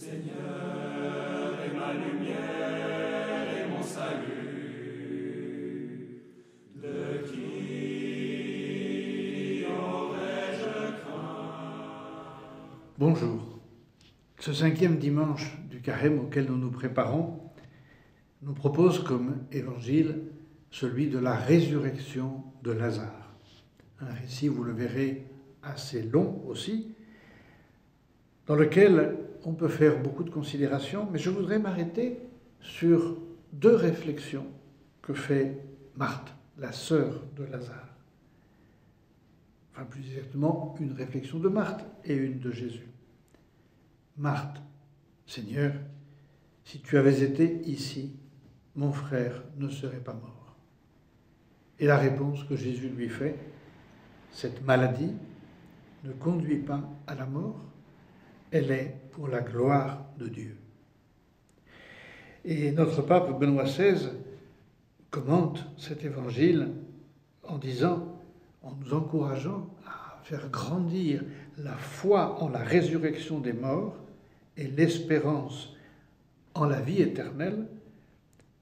Seigneur est ma lumière et mon salut. De qui aurais-je craint? Bonjour. Ce 5e dimanche du Carême auquel nous nous préparons nous propose comme évangile celui de la résurrection de Lazare. Un récit, vous le verrez, assez long aussi, dans lequel on peut faire beaucoup de considérations, mais je voudrais m'arrêter sur 2 réflexions que fait Marthe, la sœur de Lazare. Enfin, plus exactement, une réflexion de Marthe et une de Jésus. Marthe, Seigneur, si tu avais été ici, mon frère ne serait pas mort. Et la réponse que Jésus lui fait, cette maladie ne conduit pas à la mort, elle est pour la gloire de Dieu. Et notre pape Benoît XVI commente cet évangile en disant, en nous encourageant à faire grandir la foi en la résurrection des morts et l'espérance en la vie éternelle,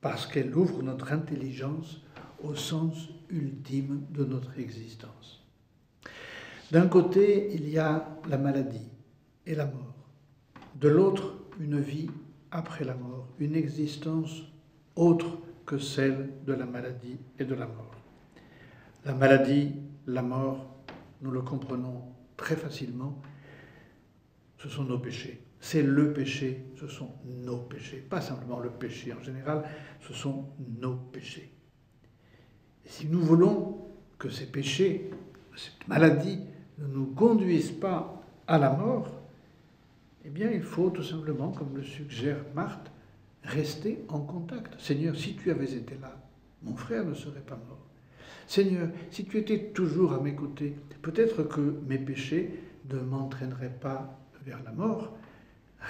parce qu'elle ouvre notre intelligence au sens ultime de notre existence. D'un côté, il y a la maladie et la mort. De l'autre, une vie après la mort, une existence autre que celle de la maladie et de la mort. La maladie, la mort, nous le comprenons très facilement, ce sont nos péchés. C'est le péché, ce sont nos péchés. Pas simplement le péché en général, ce sont nos péchés. Et si nous voulons que ces péchés, cette maladie, ne nous conduisent pas à la mort, eh bien il faut tout simplement, comme le suggère Marthe, rester en contact. Seigneur, si tu avais été là, mon frère ne serait pas mort. Seigneur, si tu étais toujours à mes côtés, peut-être que mes péchés ne m'entraîneraient pas vers la mort.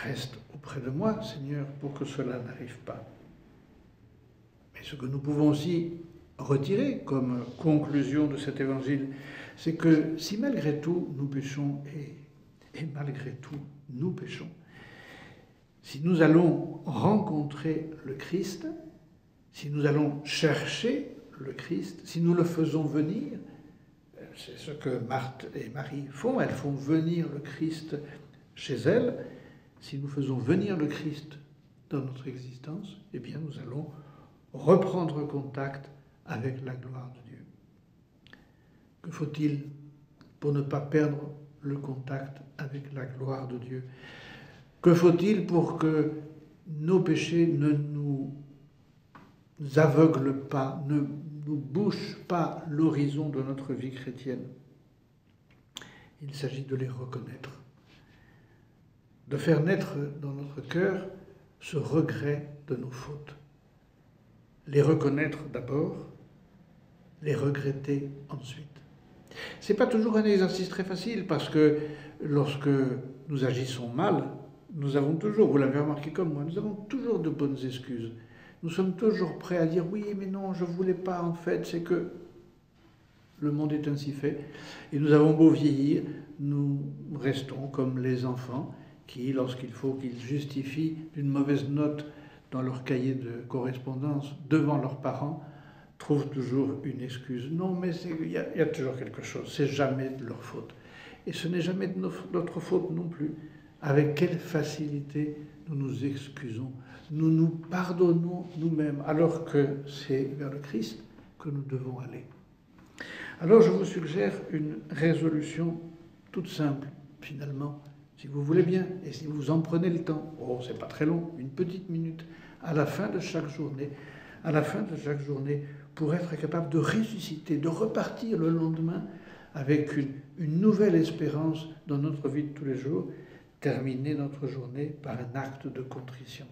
Reste auprès de moi, Seigneur, pour que cela n'arrive pas. Mais ce que nous pouvons aussi retirer comme conclusion de cet évangile, c'est que si malgré tout nous péchons, et malgré tout nous péchons, si nous allons rencontrer le Christ, si nous allons chercher le Christ, si nous le faisons venir, c'est ce que Marthe et Marie font, elles font venir le Christ chez elles. Si nous faisons venir le Christ dans notre existence, eh bien nous allons reprendre contact avec la gloire de Dieu. Que faut-il pour ne pas perdre le contact avec la gloire de Dieu? Que faut-il pour que nos péchés ne nous aveuglent pas, ne nous bouchent pas l'horizon de notre vie chrétienne? Il s'agit de les reconnaître, de faire naître dans notre cœur ce regret de nos fautes. Les reconnaître d'abord, les regretter ensuite. Ce n'est pas toujours un exercice très facile parce que lorsque nous agissons mal, nous avons toujours, vous l'avez remarqué comme moi, nous avons toujours de bonnes excuses. Nous sommes toujours prêts à dire oui, mais non, je ne voulais pas en fait, c'est que le monde est ainsi fait. Et nous avons beau vieillir, nous restons comme les enfants qui, lorsqu'il faut qu'ils justifient d'une mauvaise note dans leur cahier de correspondance devant leurs parents, trouvent toujours une excuse. Non, mais il y a toujours quelque chose, c'est jamais de leur faute. Et ce n'est jamais de notre faute non plus. Avec quelle facilité nous nous excusons, nous nous pardonnons nous-mêmes, alors que c'est vers le Christ que nous devons aller. Alors je vous suggère une résolution toute simple, finalement, si vous voulez bien, et si vous en prenez le temps, c'est pas très long, une petite minute, à la fin de chaque journée, pour être capable de ressusciter, de repartir le lendemain avec une nouvelle espérance dans notre vie de tous les jours, terminer notre journée par un acte de contrition.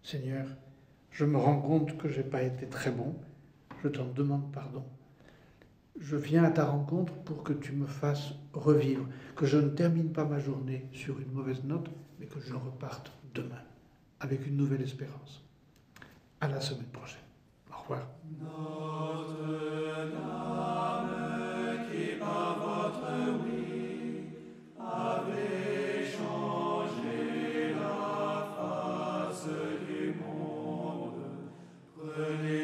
Seigneur, je me rends compte que je n'ai pas été très bon, je t'en demande pardon. Je viens à ta rencontre pour que tu me fasses revivre, que je ne termine pas ma journée sur une mauvaise note, mais que je reparte demain avec une nouvelle espérance. À la semaine prochaine. Au revoir. Notre Dame qui par votre oui avait changé la Venez